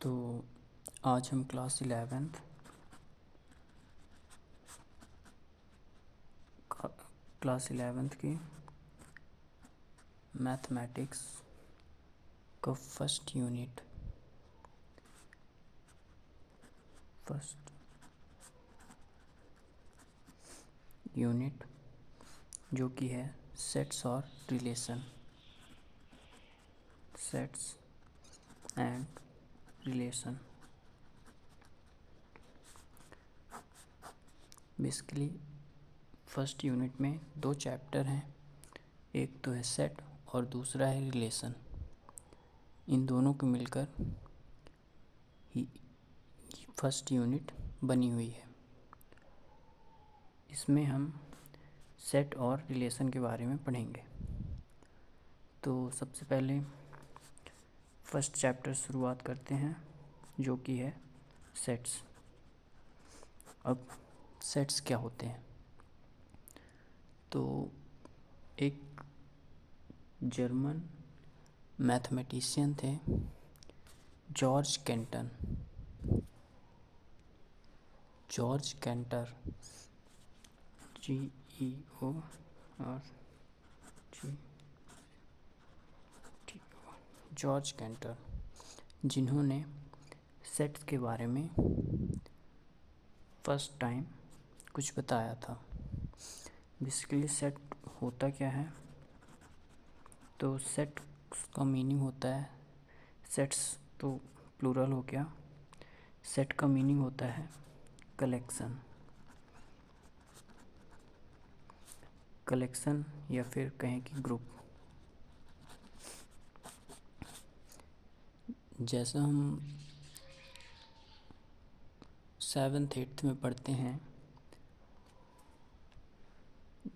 तो आज हम क्लास इलेवेंथ की मैथमेटिक्स का फर्स्ट यूनिट जो कि है सेट्स और sets and relation. Basically first unit में दो चैप्टर हैं, एक तो है सेट और दूसरा है रिलेशन। इन दोनों को मिलकर ही फर्स्ट यूनिट बनी हुई है। इसमें हम सेट और रिलेशन के बारे में पढ़ेंगे। तो सबसे पहले फर्स्ट चैप्टर शुरुआत करते हैं, जो कि है सेट्स। अब सेट्स क्या होते हैं? तो एक जर्मन मैथमेटिशियन थे, जॉर्ज कैंटर, जॉर्ज कैंटर, जिन्होंने सेट्स के बारे में फर्स्ट टाइम कुछ बताया था। बेसिकली सेट होता क्या है? तो सेट का मीनिंग होता है, सेट्स तो प्लूरल हो गया। सेट का मीनिंग होता है कलेक्शन या फिर कहें कि ग्रुप। जैसा हम 7th 8th में पढ़ते हैं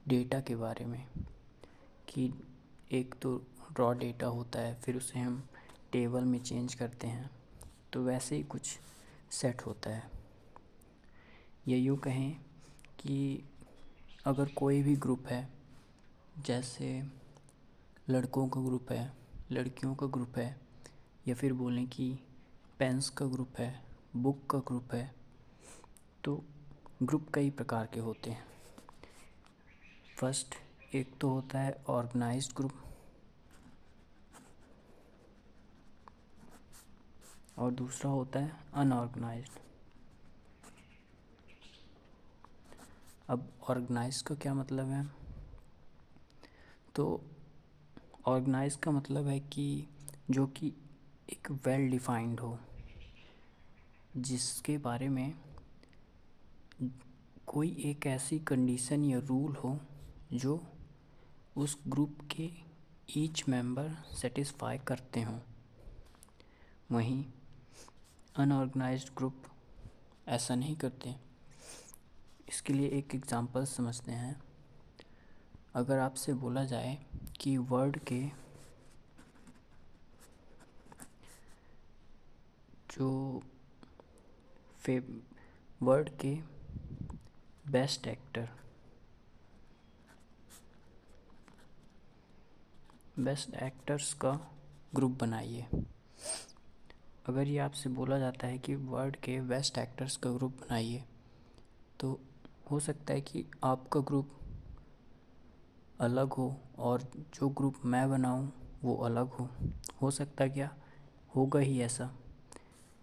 डेटा के बारे में, कि एक तो रॉ डेटा होता है, फिर उसे हम टेबल में चेंज करते हैं, तो वैसे ही कुछ सेट होता है। या यूँ कहें कि अगर कोई भी ग्रुप है, जैसे लड़कों का ग्रुप है, लड़कियों का ग्रुप है, या फिर बोलें कि पेन्स का ग्रुप है, बुक का ग्रुप है, तो ग्रुप कई प्रकार के होते हैं। फर्स्ट एक तो होता है ऑर्गेनाइज्ड ग्रुप, और दूसरा होता है अनऑर्गेनाइज्ड। अब ऑर्गेनाइज्ड का क्या मतलब है? तो ऑर्गेनाइज्ड का मतलब है कि जो कि एक वेल डिफाइंड हो, जिसके बारे में कोई एक ऐसी कंडीशन या रूल हो जो उस ग्रुप के ईच मेंबर सेटिस्फाई करते हों। वहीं अनऑर्गेनाइज्ड ग्रुप ऐसा नहीं करते। इसके लिए एक एग्जांपल समझते हैं। अगर आपसे बोला जाए कि वर्ड के बेस्ट एक्टर्स का ग्रुप बनाइए। अगर ये आपसे बोला जाता है कि वर्ड के बेस्ट एक्टर्स का ग्रुप बनाइए, तो हो सकता है कि आपका ग्रुप अलग हो और जो ग्रुप मैं बनाऊं वो अलग हो सकता है, क्या होगा ही ऐसा।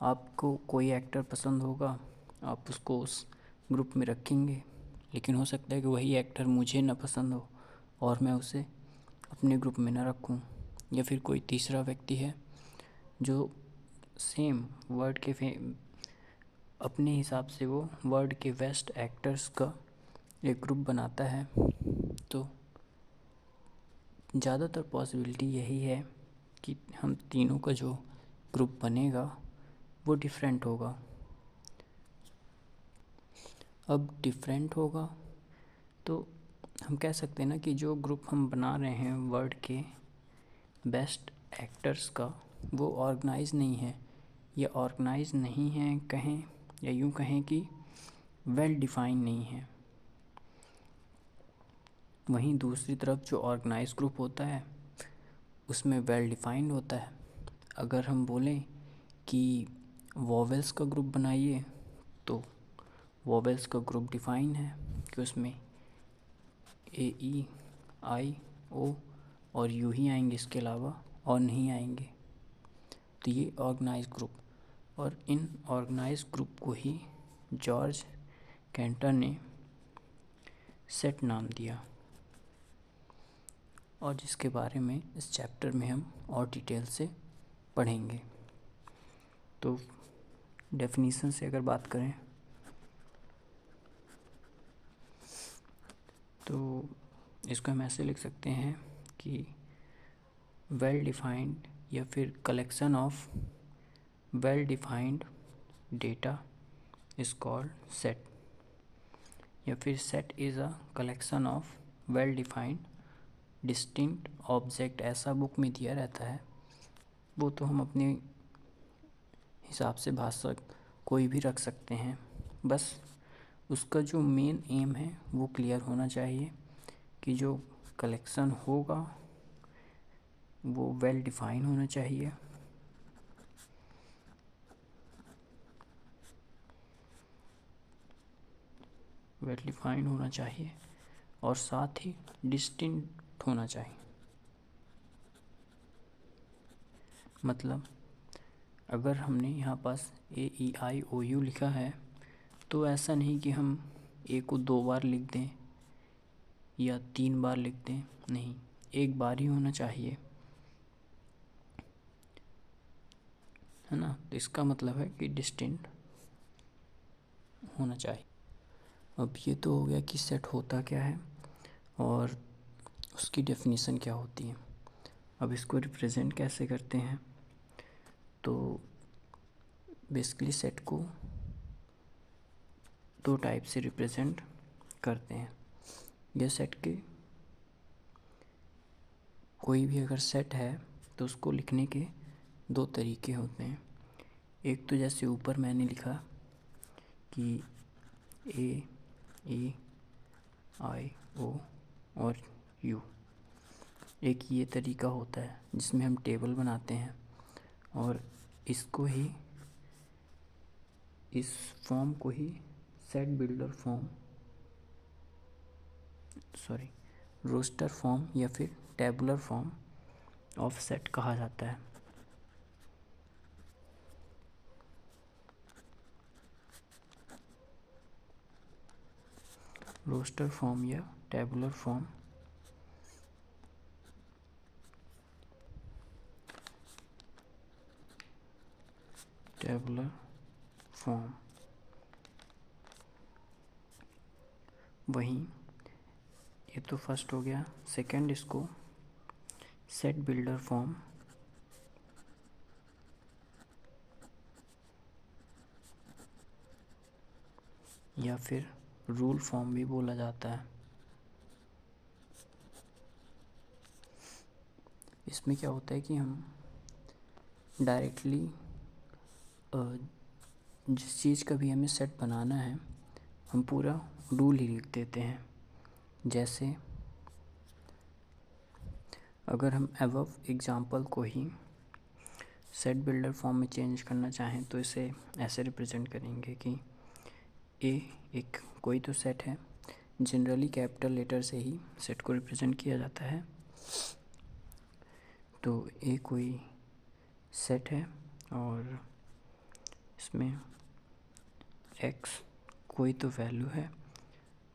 आपको कोई एक्टर पसंद होगा, आप उसको उस ग्रुप में रखेंगे, लेकिन हो सकता है कि वही एक्टर मुझे ना पसंद हो और मैं उसे अपने ग्रुप में ना रखूं। या फिर कोई तीसरा व्यक्ति है जो सेम वर्ड के अपने हिसाब से वो वर्ड के बेस्ट एक्टर्स का एक ग्रुप बनाता है, तो ज़्यादातर पॉसिबिलिटी यही है कि हम तीनों का जो ग्रुप बनेगा वो डिफरेंट होगा। अब डिफरेंट होगा तो हम कह सकते हैं ना कि जो ग्रुप हम बना रहे हैं वर्ड के बेस्ट एक्टर्स का, वो ऑर्गेनाइज नहीं है, या ऑर्गेनाइज नहीं है कहें, या यूँ कहें कि वेल डिफाइन नहीं है। वहीं दूसरी तरफ जो ऑर्गेनाइज ग्रुप होता है उसमें वेल डिफाइंड होता है। अगर हम बोलें कि वोवेल्स का ग्रुप बनाइए तो वोवेल्स का ग्रुप डिफाइन है कि उसमें ए ई आई ओ और यू ही आएंगे, इसके अलावा और नहीं आएंगे। तो ये ऑर्गेनाइज ग्रुप, और इन ऑर्गेनाइज ग्रुप को ही जॉर्ज कैंटर ने सेट नाम दिया, और जिसके बारे में इस चैप्टर में हम और डिटेल से पढ़ेंगे। तो डेफिनेशन से अगर बात करें तो इसको हम ऐसे लिख सकते हैं कि वेल डिफाइंड या फिर collection of well defined data is called set, या फिर set is a collection of well defined distinct object. ऐसा बुक में दिया रहता है, वो तो हम अपने हिसाब से भाषा कोई भी रख सकते हैं, बस उसका जो मेन एम है वो क्लियर होना चाहिए कि जो कलेक्शन होगा वो वेल डिफाइन होना चाहिए, वेल डिफाइन होना चाहिए और साथ ही डिस्टिंक्ट होना चाहिए। मतलब अगर हमने यहाँ पास ए ई आई ओ यू लिखा है तो ऐसा नहीं कि हम ए को 2 बार लिख दें या 3 बार लिख दें, नहीं, एक बार ही होना चाहिए, है ना। तो इसका मतलब है कि डिस्टिंक्ट होना चाहिए। अब ये तो हो गया कि सेट होता क्या है और उसकी डेफिनेशन क्या होती है। अब इसको रिप्रेजेंट कैसे करते हैं, तो बेसिकली सेट को 2 टाइप से रिप्रेजेंट करते हैं। यह सेट के कोई भी अगर सेट है तो उसको लिखने के 2 तरीके होते हैं। एक तो जैसे ऊपर मैंने लिखा कि ए ई आई ओ और यू, एक ये तरीका होता है जिसमें हम टेबल बनाते हैं और इसको ही, इस फॉर्म को ही set builder form, sorry, roster form या फिर टेबुलर फॉर्म ऑफ सेट कहा जाता है। रोस्टर फॉर्म या टेबुलर फॉर्म टेबुलर फॉर्म, वहीं ये तो फर्स्ट हो गया। सेकंड इसको सेट बिल्डर फॉर्म या फिर रूल फॉर्म भी बोला जाता है। इसमें क्या होता है कि हम डायरेक्टली जिस चीज़ का भी हमें सेट बनाना है हम पूरा रूल ही लिख देते हैं। जैसे अगर हम अबव एग्जांपल को ही सेट बिल्डर फॉर्म में चेंज करना चाहें तो इसे ऐसे रिप्रेजेंट करेंगे कि ए एक कोई तो सेट है, जनरली कैपिटल लेटर से ही सेट को रिप्रेजेंट किया जाता है। तो ए कोई सेट है और इसमें एक्स कोई तो वैल्यू है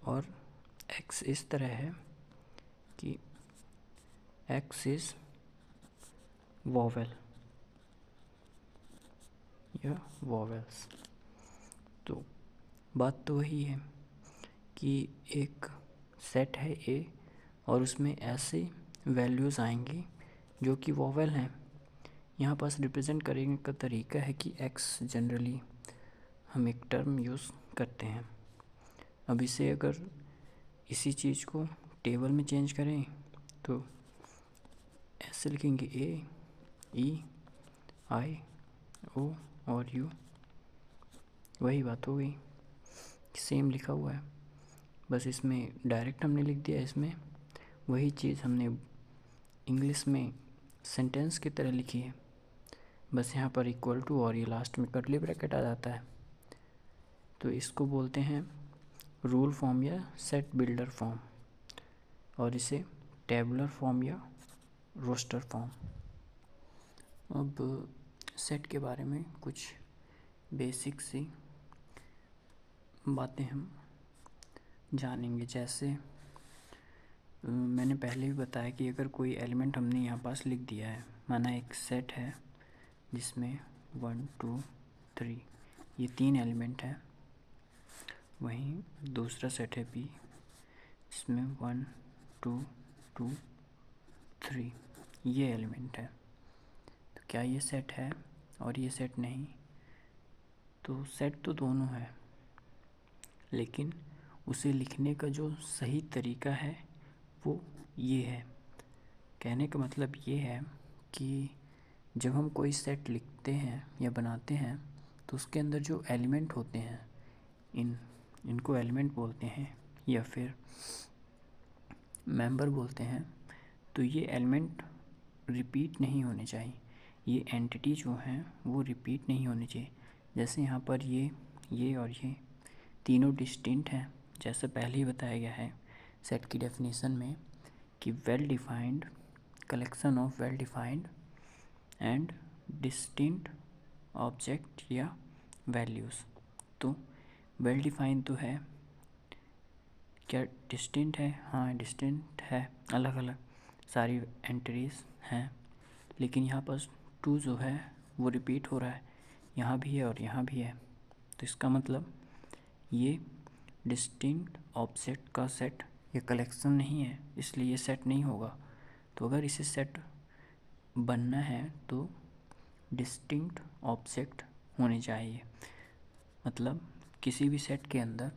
और एक्स इस तरह है कि एक्स इज़ वोवेल या वोवेल्स। तो बात तो वही है कि एक सेट है ए और उसमें ऐसे वैल्यूज़ आएंगी जो कि वोवेल हैं। यहाँ पास रिप्रेजेंट करने का तरीका है कि एक्स जनरली हम एक टर्म यूज़ करते हैं। अब इसे अगर इसी चीज़ को टेबल में चेंज करें तो ऐसे लिखेंगे ए ई आई ओ और यू, वही बात हो गई, सेम लिखा हुआ है, बस इसमें डायरेक्ट हमने लिख दिया। इसमें वही चीज़ हमने इंग्लिश में सेंटेंस की तरह लिखी है। बस यहाँ पर इक्वल टू और ये लास्ट में कर्ली ब्रैकेट आ जाता है। तो इसको बोलते हैं रूल फॉर्म या सेट बिल्डर फॉर्म, और इसे टेबुलर फॉर्म या रोस्टर फॉर्म। अब सेट के बारे में कुछ बेसिक सी बातें हम जानेंगे। जैसे मैंने पहले भी बताया कि अगर कोई एलिमेंट हमने यहाँ पास लिख दिया है, माना एक सेट है जिसमें 1 2 3 ये 3 एलिमेंट है, वहीं दूसरा सेट है B जिसमें 1 2 2 3 ये एलिमेंट है। तो क्या ये सेट है और ये सेट नहीं? तो सेट तो दोनों है, लेकिन उसे लिखने का जो सही तरीका है वो ये है। कहने का मतलब ये है कि जब हम कोई सेट लिखते हैं या बनाते हैं तो उसके अंदर जो एलिमेंट होते हैं इनको एलिमेंट बोलते हैं या फिर मेंबर बोलते हैं। तो ये एलिमेंट रिपीट नहीं होने चाहिए, ये एंटिटी जो हैं वो रिपीट नहीं होनी चाहिए। जैसे यहाँ पर ये और ये तीनों डिस्टिंक्ट हैं, जैसे पहले ही बताया गया है सेट की डेफिनेशन में कि well defined collection of well defined and distinct object या वैल्यूज़। तो वेल डिफाइंड तो है, क्या डिस्टिंक्ट है? हाँ डिस्टिंक्ट है, अलग अलग सारी एंट्रीज हैं, लेकिन यहाँ पर 2 जो है वो रिपीट हो रहा है, यहाँ भी है और यहाँ भी है। तो इसका मतलब ये डिस्टिंक्ट ऑब्जेक्ट का सेट या कलेक्शन नहीं है, इसलिए ये सेट नहीं होगा। तो अगर इसे सेट बनना है तो डिस्टिंक्ट ऑब्जेक्ट होने चाहिए, मतलब किसी भी सेट के अंदर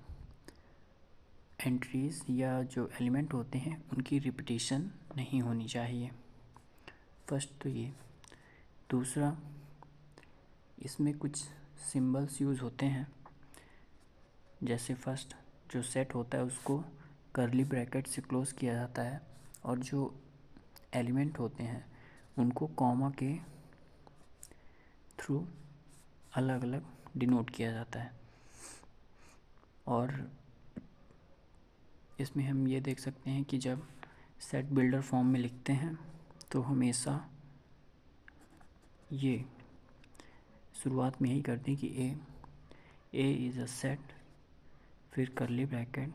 एंट्रीज़ या जो एलिमेंट होते हैं उनकी रिपीटिशन नहीं होनी चाहिए। फर्स्ट तो ये। दूसरा, इसमें कुछ सिंबल्स यूज़ होते हैं। जैसे फर्स्ट जो सेट होता है उसको कर्ली ब्रैकेट से क्लोज़ किया जाता है, और जो एलिमेंट होते हैं उनको कॉमा के थ्रू अलग अलग डिनोट किया जाता है। और इसमें हम ये देख सकते हैं कि जब सेट बिल्डर फॉर्म में लिखते हैं तो हमेशा ये शुरुआत में यही करते हैं कि ए इज़ अ सेट, फिर curly bracket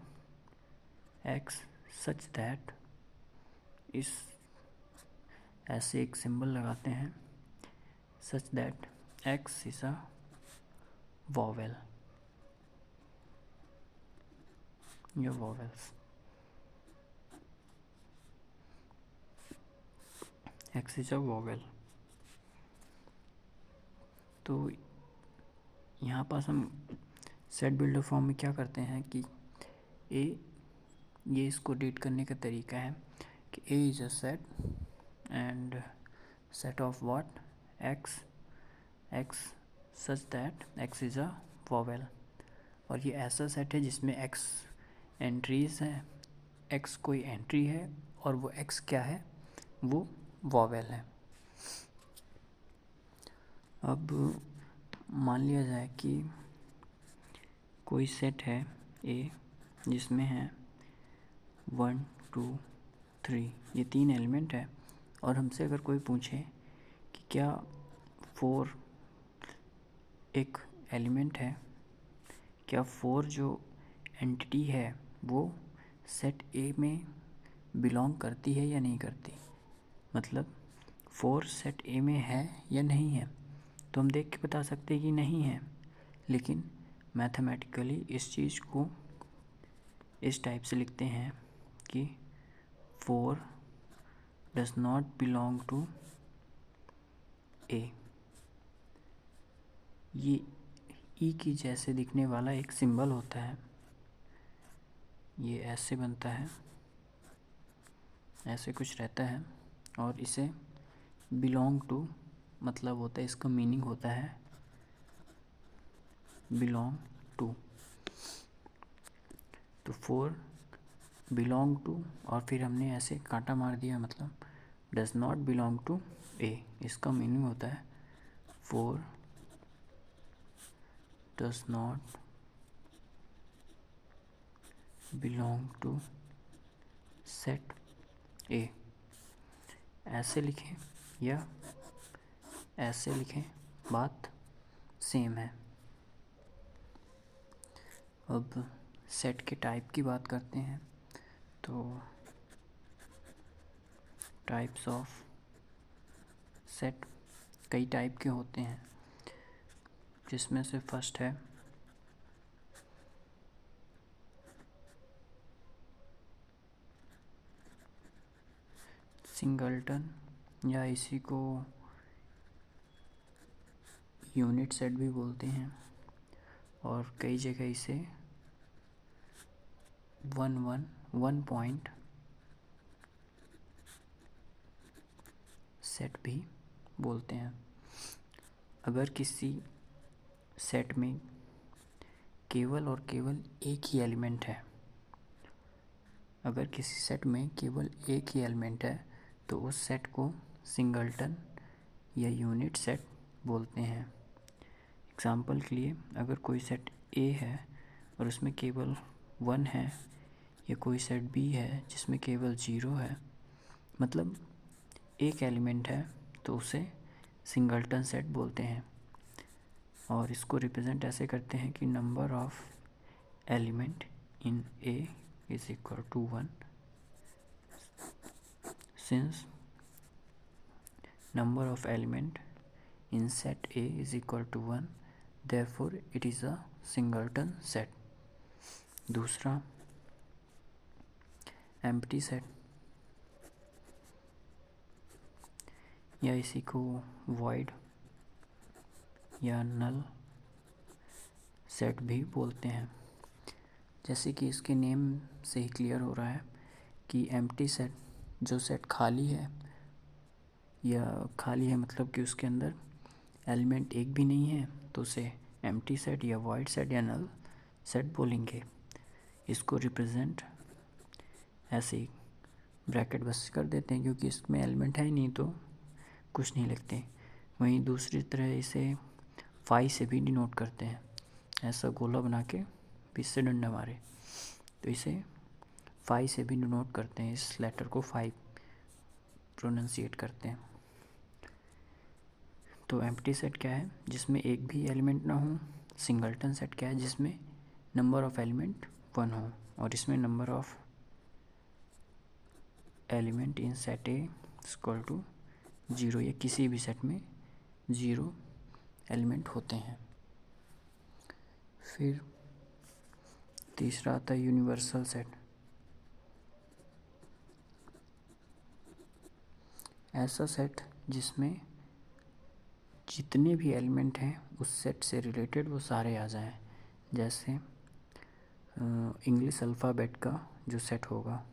x such that, इस ऐसे एक सिंबल लगाते हैं such that x is a vowel या vowels, x is a vowel. तो यहाँ पास हम सेट बिल्डर फॉर्म में क्या करते हैं कि ये इसको रीड करने का तरीका है कि A is a set and set of what x such that x is a vowel. और ये ऐसा सेट है जिसमें एक्स एंट्रीज़ हैं, एक्स कोई एंट्री है और वो एक्स क्या है, वो वॉवेल है। अब मान लिया जाए कि कोई सेट है ए जिसमें है 1 2 3 ये 3 एलिमेंट है, और हमसे अगर कोई पूछे कि क्या 4 एक एलिमेंट है, क्या 4 जो एंटिटी है वो सेट ए में बिलोंग करती है या नहीं करती, मतलब 4 सेट ए में है या नहीं है, तो हम देख के बता सकते हैं कि नहीं है। लेकिन मैथमेटिकली इस चीज़ को इस टाइप से लिखते हैं कि 4 डज नॉट बिलोंग टू ए। ये ई की जैसे दिखने वाला एक सिंबल होता है, ये ऐसे बनता है, ऐसे कुछ रहता है, और इसे बिलोंग टू मतलब होता है, इसका मीनिंग होता है बिलोंग टू। तो 4 बिलोंग टू और फिर हमने ऐसे कांटा मार दिया, मतलब डज नॉट बिलोंग टू ए, इसका मीनिंग होता है 4 does not belong to set A। ऐसे लिखें या ऐसे लिखें, बात सेम है। अब सेट के टाइप की बात करते हैं। तो टाइप्स ऑफ सेट कई टाइप के होते हैं, जिसमें से फर्स्ट है सिंगलटन, या इसी को यूनिट सेट भी बोलते हैं, और कई जगह इसे वन पॉइंट सेट भी बोलते हैं। अगर किसी सेट में केवल और केवल एक ही एलिमेंट है, अगर किसी सेट में केवल एक ही एलिमेंट है तो उस सेट को सिंगलटन या यूनिट सेट बोलते हैं। एग्जाम्पल के लिए, अगर कोई सेट ए है और उसमें केवल 1 है, या कोई सेट बी है जिसमें केवल 0 है, मतलब एक एलिमेंट है, तो उसे सिंगलटन सेट बोलते हैं। और इसको रिप्रेजेंट ऐसे करते हैं कि number of element in A is equal to 1, since number of element in set A is equal to 1, therefore it is a singleton set। दूसरा empty set, या इसी को void या null सेट भी बोलते हैं। जैसे कि इसके नेम से ही क्लियर हो रहा है कि empty सेट, जो सेट खाली है, या खाली है मतलब कि उसके अंदर एलिमेंट एक भी नहीं है, तो उसे एम्प्टी सेट या वॉइड सेट या नल सेट बोलेंगे। इसको रिप्रेजेंट ऐसे ही ब्रैकेट बस कर देते हैं, क्योंकि इसमें एलिमेंट है ही नहीं तो कुछ नहीं लिखते। वहीं दूसरी तरह इसे फाई से भी डिनोट करते हैं, ऐसा गोला बना के बीच से डंडा मारे, तो इसे फाई से भी डिनोट करते हैं। इस लेटर को फाई प्रोनाउंसिएट करते हैं। तो एम्प्टी सेट क्या है, जिसमें एक भी एलिमेंट ना हो। सिंगलटन सेट क्या है, जिसमें नंबर ऑफ एलिमेंट 1 हो, और इसमें number of element in set A equal to 0, या किसी भी सेट में 0 एलिमेंट होते हैं। फिर तीसरा आता है यूनिवर्सल सेट। ऐसा सेट जिसमें जितने भी एलिमेंट हैं उस सेट से रिलेटेड वो सारे आ जाएं। जैसे इंग्लिश अल्फ़ाबेट का जो सेट होगा,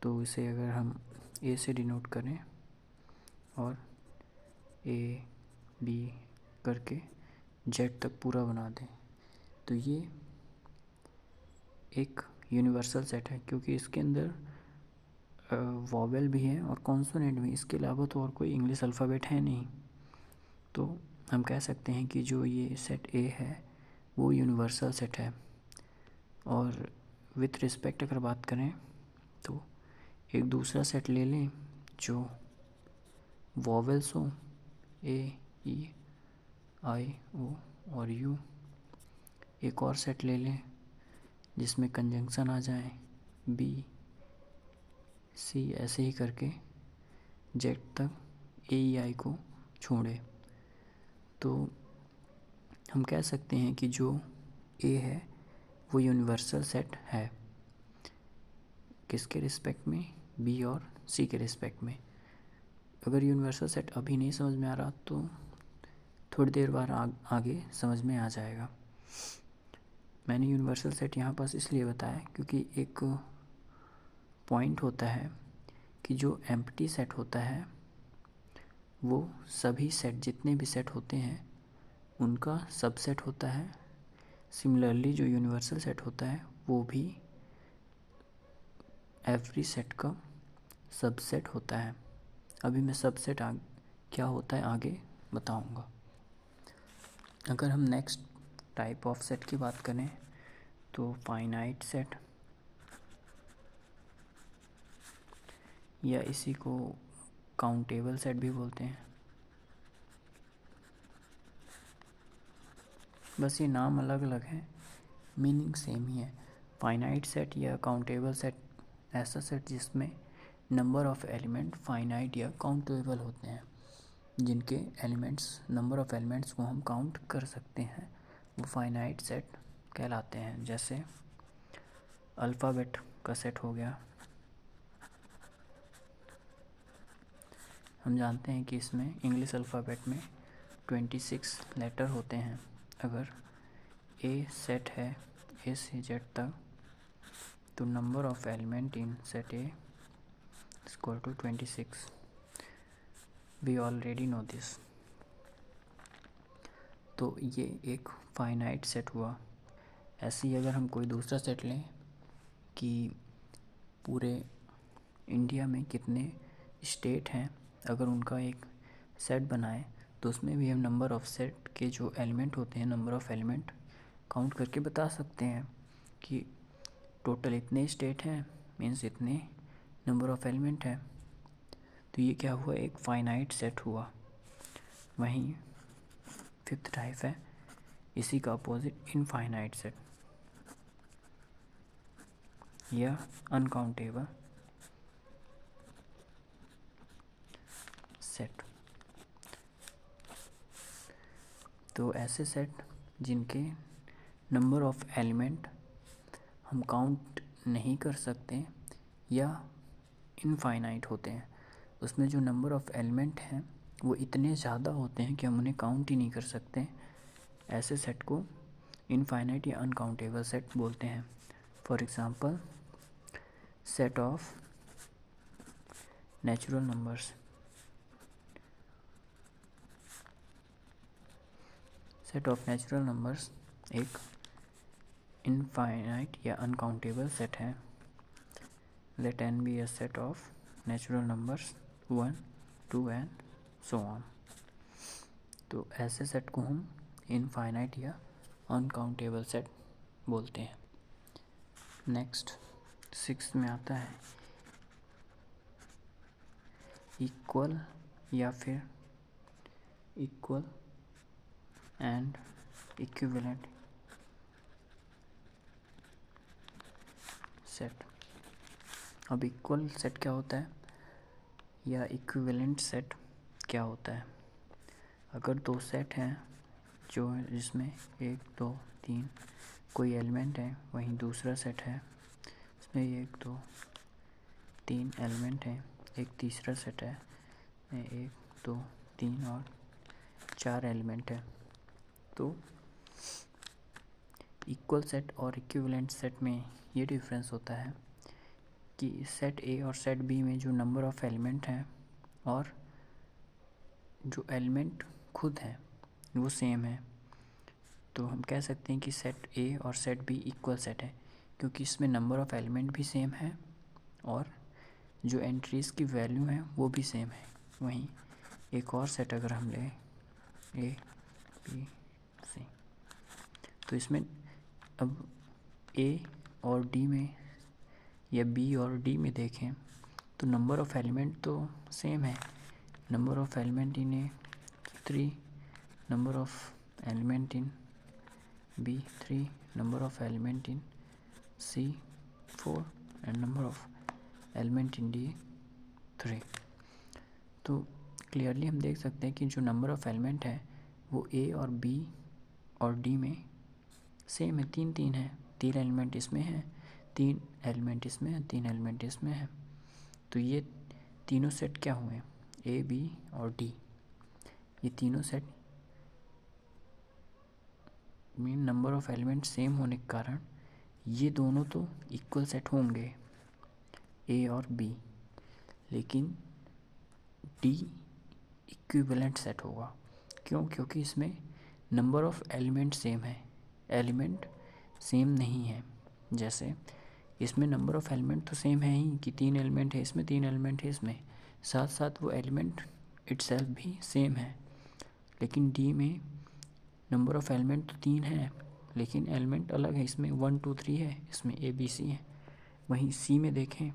तो इसे अगर हम ए से डिनोट करें और ए बी करके जेड तक पूरा बना दें, तो ये एक यूनिवर्सल सेट है, क्योंकि इसके अंदर वॉवेल भी है और कॉन्सोनेंट भी। इसके अलावा तो और कोई इंग्लिश अल्फ़ाबेट है नहीं। तो हम कह सकते हैं कि जो ये सेट ए है वो यूनिवर्सल सेट है। और विथ रिस्पेक्ट अगर बात करें तो एक दूसरा सेट ले लें जो वॉवेल्स हो, ए ई आई ओ और यू। एक और सेट ले लें जिसमें कंजंक्शन आ जाए, बी सी, ऐसे ही करके जेड तक ए ई आई को छोड़े। तो हम कह सकते हैं कि जो ए है वो यूनिवर्सल सेट है। किसके रिस्पेक्ट में, बी और सी के रिस्पेक्ट में। अगर यूनिवर्सल सेट अभी नहीं समझ में आ रहा तो थोड़ी देर बाद आगे समझ में आ जाएगा। मैंने यूनिवर्सल सेट यहाँ पास इसलिए बताया क्योंकि एक पॉइंट होता है कि जो एम्प्टी सेट होता है वो सभी सेट, जितने भी सेट होते हैं उनका सबसेट होता है। सिमिलरली जो यूनिवर्सल सेट होता है वो भी एवरी सेट का सबसेट होता है। अभी मैं सबसेट क्या होता है आगे बताऊंगा। अगर हम नेक्स्ट टाइप ऑफ सेट की बात करें तो फाइनाइट सेट, या इसी को काउंटेबल सेट भी बोलते हैं। बस ये नाम अलग अलग है, मीनिंग सेम ही है। फाइनाइट सेट या काउंटेबल सेट ऐसा सेट जिसमें नंबर ऑफ़ एलिमेंट फाइनाइट या काउंटेबल होते हैं, जिनके एलिमेंट्स, नंबर ऑफ़ एलिमेंट्स को हम काउंट कर सकते हैं, वो फाइनाइट सेट कहलाते हैं। जैसे अल्फ़ाबेट का सेट हो गया। हम जानते हैं कि इसमें इंग्लिश अल्फ़ाबेट में 26 लेटर होते हैं। अगर ए सेट है ए से जेड तक, तो number of element in set A is equal to 26. We already know this. तो ये एक फाइनाइट सेट हुआ। ऐसे ही अगर हम कोई दूसरा सेट लें कि पूरे इंडिया में कितने स्टेट हैं, अगर उनका एक सेट बनाए तो उसमें भी हम नंबर ऑफ़ सेट के जो एलिमेंट होते हैं, नंबर ऑफ़ एलिमेंट काउंट करके बता सकते हैं कि टोटल इतने स्टेट हैं, मीन्स इतने नंबर ऑफ़ एलिमेंट है। तो ये क्या हुआ, एक फाइनाइट सेट हुआ। वहीं फिफ्थ टाइप है इसी का अपोजिट इनफाइनाइट सेट या अनकाउंटेबल सेट। तो ऐसे सेट जिनके नंबर ऑफ़ एलिमेंट हम काउंट नहीं कर सकते या इनफाइनाइट होते हैं, उसमें जो नंबर ऑफ़ एलिमेंट हैं वो इतने ज़्यादा होते हैं कि हम उन्हें काउंट ही नहीं कर सकते। ऐसे सेट को इनफाइनाइट या अनकाउंटेबल सेट बोलते हैं। For example set of natural numbers. Set of natural numbers एक इनफाइनाइट या अनकाउंटेबल सेट है। Let n be a set of natural numbers 1, 2 and so on. तो ऐसे सेट को हम इनफाइनाइट या अनकाउंटेबल सेट बोलते हैं। नेक्स्ट 6 में आता है इक्वल या फिर इक्वल एंड इक्विवेलेंट सेट। अब इक्वल सेट क्या होता है या इक्विवेलेंट सेट क्या होता है? अगर दो सेट हैं जो जिसमें 1, 2, 3 कोई एलिमेंट है, वहीं दूसरा सेट है इसमें 1, 2, 3 एलिमेंट हैं, एक तीसरा सेट है 1, 2, 3 और 4 एलिमेंट है। तो इक्वल सेट और इक्विवेलेंट सेट में ये डिफरेंस होता है कि सेट ए और सेट बी में जो नंबर ऑफ़ एलिमेंट हैं और जो एलिमेंट खुद हैं वो सेम है। तो हम कह सकते हैं कि सेट ए और सेट बी इक्वल सेट है, क्योंकि इसमें नंबर ऑफ़ एलिमेंट भी सेम है और जो एंट्रीज़ की वैल्यू है वो भी सेम है। वहीं एक और सेट अगर हम लें ए बी सी, तो इसमें अब ए और डी में या बी और डी में देखें तो नंबर ऑफ़ एलिमेंट तो सेम है। Number of element in A 3, number of element in B 3, number of element in C 4 and number of element in D 3। तो क्लियरली हम देख सकते हैं कि जो नंबर ऑफ़ एलिमेंट है वो ए और बी और डी में सेम है, 3 है। 3 एलिमेंट इसमें है, 3 एलिमेंट इसमें है, 3 एलिमेंट इसमें है। तो ये तीनों सेट क्या हुए, ए बी और डी, ये तीनों सेट में नंबर ऑफ़ एलिमेंट सेम होने के कारण ये दोनों तो इक्वल सेट होंगे, ए और बी, लेकिन डी इक्विवेलेंट सेट होगा। क्यों? क्योंकि इसमें नंबर ऑफ़ एलिमेंट सेम है, एलिमेंट सेम नहीं है। जैसे इसमें नंबर ऑफ़ एलिमेंट तो सेम है ही कि 3 एलिमेंट है इसमें, 3 एलिमेंट है इसमें, साथ साथ वो एलिमेंट इटसेल्फ भी सेम है। लेकिन डी में नंबर ऑफ़ एलिमेंट तो 3 है, लेकिन एलिमेंट अलग है, इसमें 1 2 3 है, इसमें ABC है। वहीं सी में देखें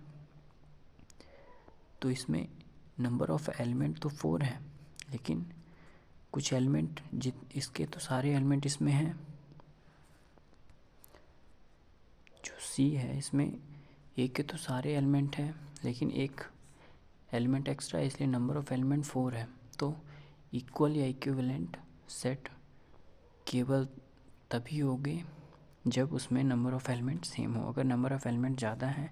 तो इसमें नंबर ऑफ़ एलिमेंट तो 4 है, लेकिन कुछ एलिमेंट इसके तो सारे एलिमेंट इसमें हैं। जो सी है इसमें ए के तो सारे एलिमेंट हैं, लेकिन एक एलिमेंट एक्स्ट्रा है, इसलिए नंबर ऑफ़ एलिमेंट 4 है। तो इक्वल या इक्विवेलेंट सेट केवल तभी होगे जब उसमें नंबर ऑफ़ एलिमेंट सेम हो। अगर नंबर ऑफ़ एलिमेंट ज़्यादा है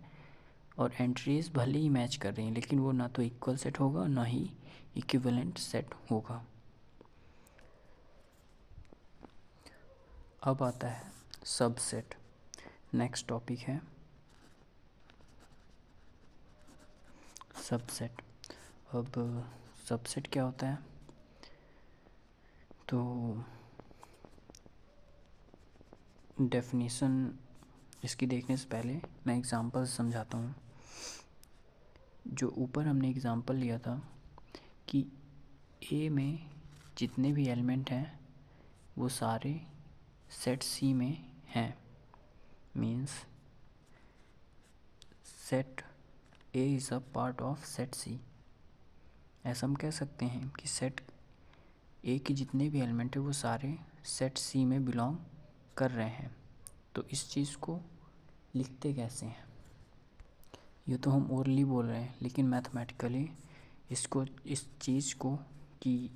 और एंट्रीज भले ही मैच कर रही हैं, लेकिन वो ना तो इक्वल सेट होगा ना ही इक्विवेलेंट सेट होगा। अब आता है सबसेट। नेक्स्ट टॉपिक है सबसेट। अब सबसेट क्या होता है, तो डेफिनेशन इसकी देखने से पहले मैं एग्ज़ाम्पल समझाता हूँ। जो ऊपर हमने एग्ज़ाम्पल लिया था कि ए में जितने भी एलिमेंट हैं वो सारे सेट सी में हैं, means set A is a part of set C. ऐसा हम कह सकते हैं कि सेट ए के जितने भी एलिमेंट हैं वो सारे सेट सी में बिलोंग कर रहे हैं। तो इस चीज़ को लिखते कैसे हैं, ये तो हम ओरली बोल रहे हैं, लेकिन मैथमेटिकली इसको इस चीज़ को कि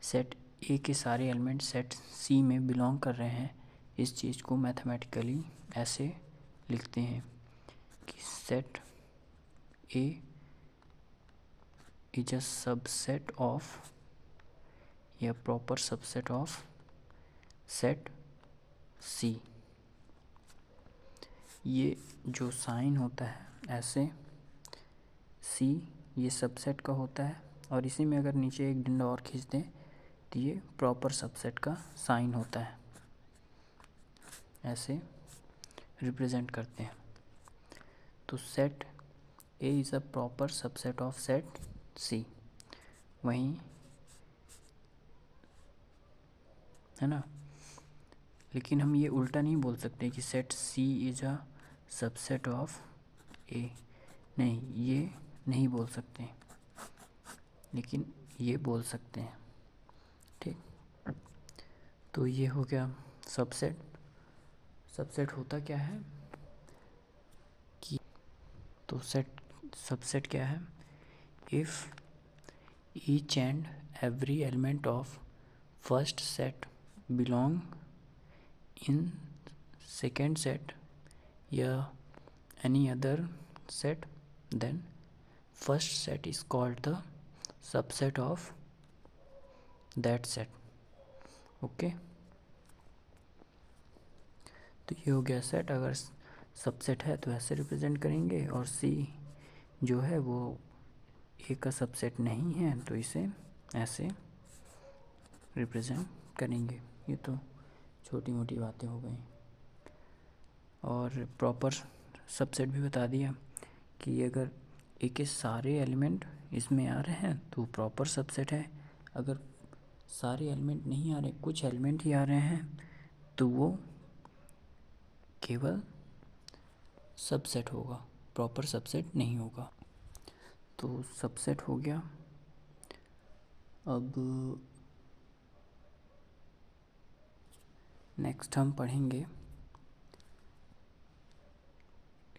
सेट ए के सारे एलिमेंट सेट सी में बिलोंग कर रहे हैं, इस चीज़ को मैथमेटिकली ऐसे लिखते हैं कि set A is a subset of या प्रॉपर सबसेट ऑफ सेट सी। ये जो साइन होता है ऐसे, सी ये सबसेट का होता है, और इसी में अगर नीचे एक डंडा और खींच दें तो ये प्रॉपर सबसेट का साइन होता है। ऐसे रिप्रेजेंट करते हैं। तो set A is a proper subset of set C, वहीं है ना। लेकिन हम ये उल्टा नहीं बोल सकते कि set C is a subset of A, नहीं, ये नहीं बोल सकते, लेकिन ये बोल सकते हैं। ठीक, तो ये हो गया सबसेट। सबसेट होता क्या है कि, तो सबसेट क्या है, if each and every element of first set belong in second set या any other set, then first set is called the subset of that set। Okay, तो ये हो गया सेट। अगर सबसेट है तो ऐसे रिप्रेजेंट करेंगे, और सी जो है वो ए का सबसेट नहीं है तो इसे ऐसे रिप्रेजेंट करेंगे। ये तो छोटी मोटी बातें हो गई, और प्रॉपर सबसेट भी बता दिया कि अगर ए के सारे एलिमेंट इसमें आ रहे हैं तो प्रॉपर सबसेट है। अगर सारे एलिमेंट नहीं आ रहे, कुछ एलिमेंट ही आ रहे हैं, तो वो केवल सबसेट होगा, प्रॉपर सबसेट नहीं होगा। तो सबसेट हो गया। अब नेक्स्ट हम पढ़ेंगे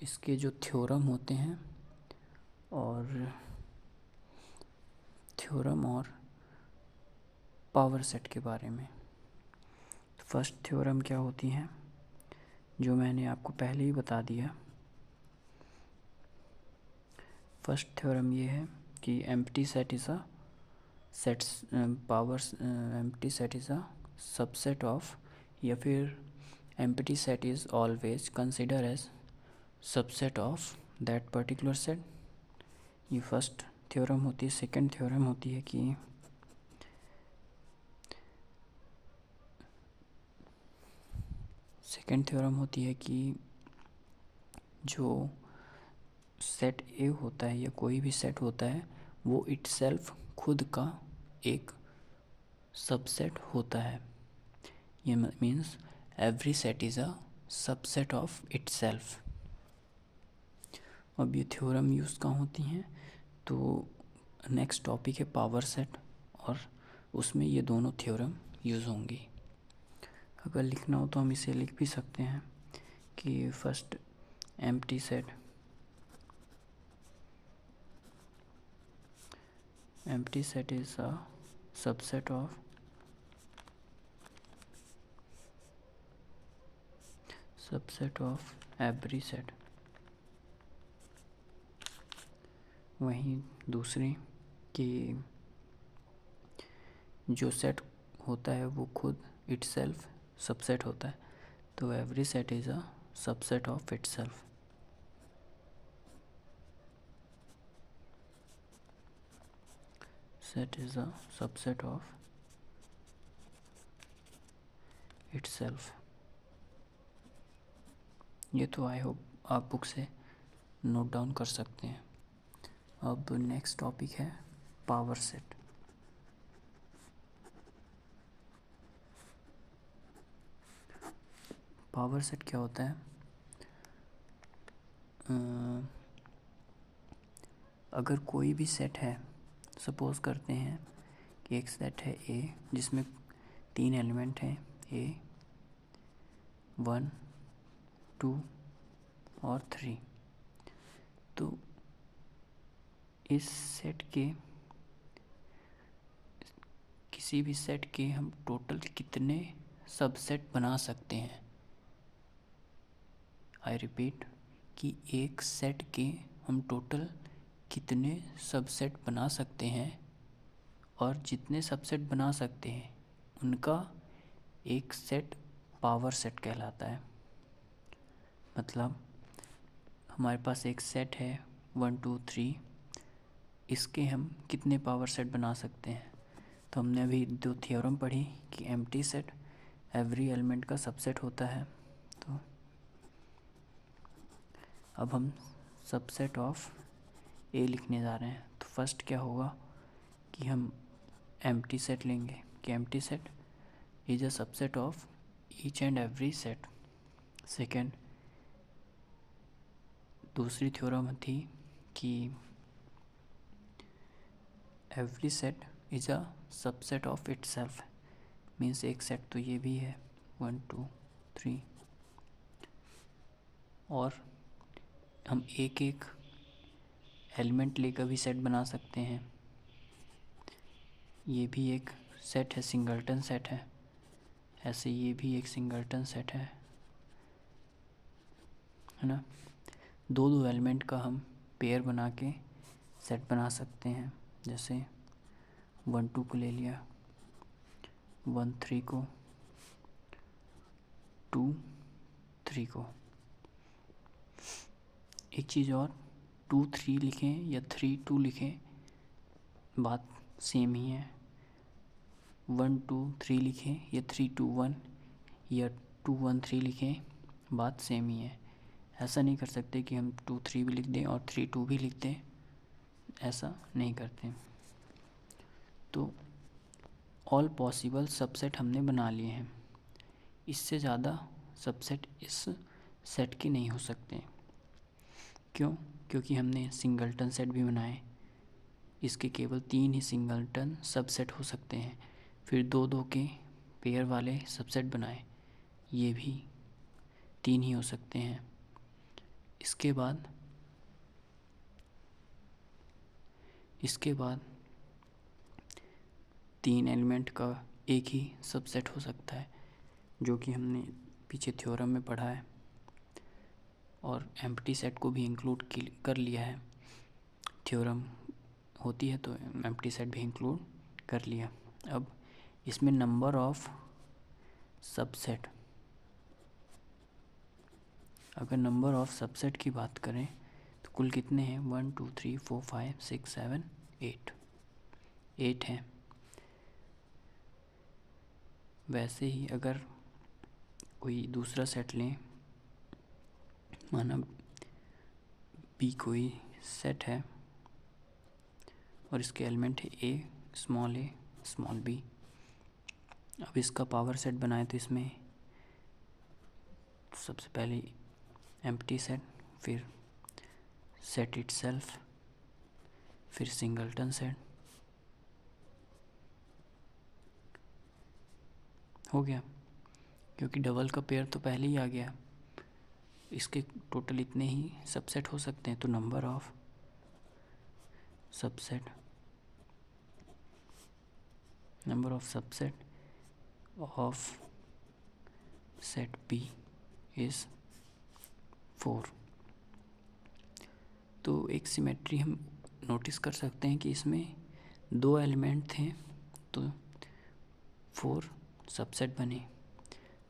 इसके जो थ्योरम होते हैं, और थ्योरम और पावर सेट के बारे में। फर्स्ट थ्योरम क्या होती हैं, जो मैंने आपको पहले ही बता दिया। फर्स्ट थ्योरम ये है कि empty set is a sets power empty set is a subset of, या फिर empty set is always consider as subset of that particular set. ये फर्स्ट थ्योरम होती है। सेकंड थ्योरम होती है कि जो सेट ए होता है या कोई भी सेट होता है वो इटसेल्फ खुद का एक सबसेट होता है। ये means every set is a subset of itself. अब ये थ्योरम यूज़ कहाँ होती हैं, तो नेक्स्ट टॉपिक है पावर सेट, और उसमें ये दोनों थ्योरम यूज़ होंगी। अगर लिखना हो तो हम इसे लिख भी सकते हैं कि first empty set is a subset of every set. वहीं दूसरी कि जो सेट होता है वो खुद इटसेल्फ सबसेट होता है, तो every set is a subset of itself. Set is a subset of itself. ये तो आई होप आप बुक से नोट डाउन कर सकते हैं। अब नेक्स्ट टॉपिक है पावर सेट। पावर सेट क्या होता है, अगर कोई भी सेट है, सपोज़ करते हैं कि एक सेट है ए जिसमें 3 एलिमेंट हैं, ए 1 2 और 3। तो इस सेट के किसी भी सेट के हम टोटल कितने सबसेट बना सकते हैं। आई रिपीट कि एक सेट के हम टोटल कितने सबसेट बना सकते हैं, और जितने सबसेट बना सकते हैं उनका एक सेट पावर सेट कहलाता है। मतलब हमारे पास एक सेट है 1 2 3, इसके हम कितने पावर सेट बना सकते हैं। तो हमने अभी 2 थ्योरम पढ़ी कि एम्प्टी सेट एवरी एलिमेंट का सबसेट होता है। तो अब हम सबसेट ऑफ ए लिखने जा रहे हैं। तो फर्स्ट क्या होगा कि हम एम्प्टी सेट लेंगे कि empty set is a subset of each and every set. Second, दूसरी थ्योरम थी कि every set is a subset of itself. Means एक सेट तो ये भी है 1 2 3, और हम एक एक एलिमेंट लेकर भी सेट बना सकते हैं। ये भी एक सेट है, सिंगल्टन सेट है। ऐसे ये भी एक सिंगल्टन सेट है ना। दो दो एलिमेंट का हम पेयर बना के सेट बना सकते हैं। जैसे 1 2 को ले लिया, 1 3 को, 2 3 को। एक चीज़ और, 2 3 लिखें या 3 2 लिखें, बात सेम ही है। 1 2 3 लिखें या 3 2 1 या 2 1 3 लिखें, बात सेम ही है। ऐसा नहीं कर सकते कि हम 2 3 भी लिख दें और 3 2 भी लिख दें, ऐसा नहीं करते। तो ऑल पॉसिबल सबसेट हमने बना लिए हैं। इससे ज़्यादा सबसेट इस सेट के नहीं हो सकते। क्यों? क्योंकि हमने सिंगल्टन सेट भी बनाए, इसके केवल 3 ही सिंगल्टन सबसेट हो सकते हैं। फिर 2 2 के पेयर वाले सबसेट बनाए, ये भी 3 ही हो सकते हैं। इसके बाद 3 एलिमेंट का एक ही सबसेट हो सकता है, जो कि हमने पीछे थ्योरम में पढ़ा है, और एम्प्टी सेट को भी इंक्लूड कर लिया है। थ्योरम होती है तो एम्प्टी सेट भी इंक्लूड कर लिया। अब इसमें नंबर ऑफ सबसेट, अगर नंबर ऑफ सबसेट की बात करें तो कुल कितने हैं, 1 2 3 4 5 6 7 8 हैं। वैसे ही अगर कोई दूसरा सेट लें, माना बी कोई सेट है और इसके एलिमेंट है ए स्मॉल बी, अब इसका पावर सेट बनाए तो इसमें सबसे पहले एम्प्टी सेट, फिर सेट इटसेल्फ, फिर सिंगलटन सेट। हो गया, क्योंकि डबल का पेयर तो पहले ही आ गया। इसके टोटल इतने ही सबसेट हो सकते हैं, तो number of subset of set P is 4। तो एक सिमेट्री हम नोटिस कर सकते हैं कि इसमें 2 एलिमेंट थे तो 4 सबसेट बने,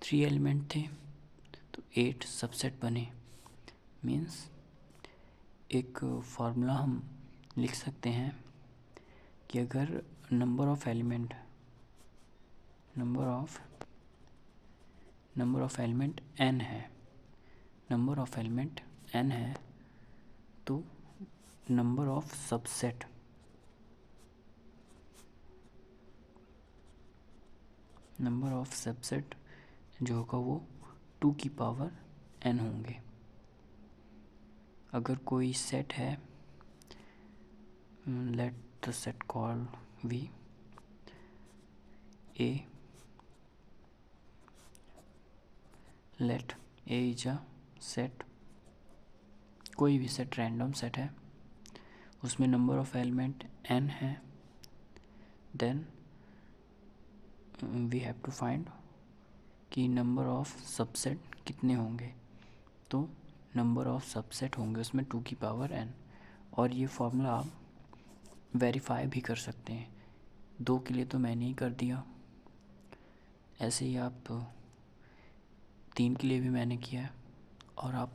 3 एलिमेंट थे तो 8 सबसेट बने। मीन्स एक फार्मूला हम लिख सकते हैं कि अगर नंबर ऑफ एलिमेंट n है, तो नंबर ऑफ सबसेट जो होगा वो 2 की पावर n होंगे। अगर कोई सेट है, let the set call V, let A is a set, कोई भी सेट रैंडम सेट है, उसमें नंबर ऑफ एलिमेंट n है, then we have to find कि नंबर ऑफ सबसेट कितने होंगे। तो नंबर ऑफ सबसेट होंगे उसमें 2 की पावर n। और ये फॉर्मूला आप वेरीफाई भी कर सकते हैं। 2 के लिए तो मैंने ही कर दिया, ऐसे ही आप 3 के लिए भी मैंने किया है, और आप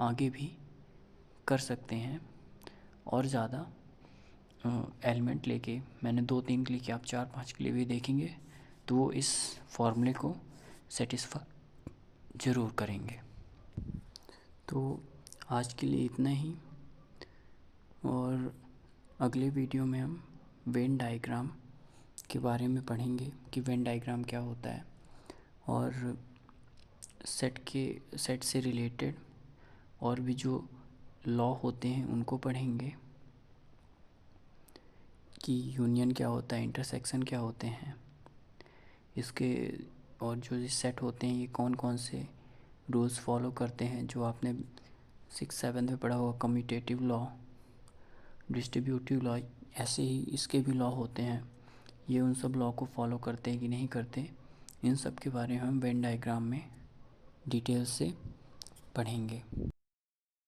आगे भी कर सकते हैं। और ज़्यादा एलिमेंट लेके, मैंने 2-3 के लिए किया, आप 4-5 के लिए भी देखेंगे तो वो इस फॉर्मूले को सेटिस्फाई ज़रूर करेंगे। तो आज के लिए इतना ही, और अगले वीडियो में हम वेन डायग्राम के बारे में पढ़ेंगे कि वेन डायग्राम क्या होता है, और सेट से रिलेटेड और भी जो लॉ होते हैं उनको पढ़ेंगे कि यूनियन क्या होता है, इंटरसेक्शन क्या होते हैं इसके, और जो ये सेट होते हैं ये कौन कौन से रूल्स फॉलो करते हैं, जो आपने 6-7 में पढ़ा होगा, कम्यूटेटिव लॉ, डिस्ट्रीब्यूटिव लॉ, ऐसे ही इसके भी लॉ होते हैं। ये उन सब लॉ को फॉलो करते हैं कि नहीं करते, इन सब के बारे में हम वेन डायग्राम में डिटेल से पढ़ेंगे।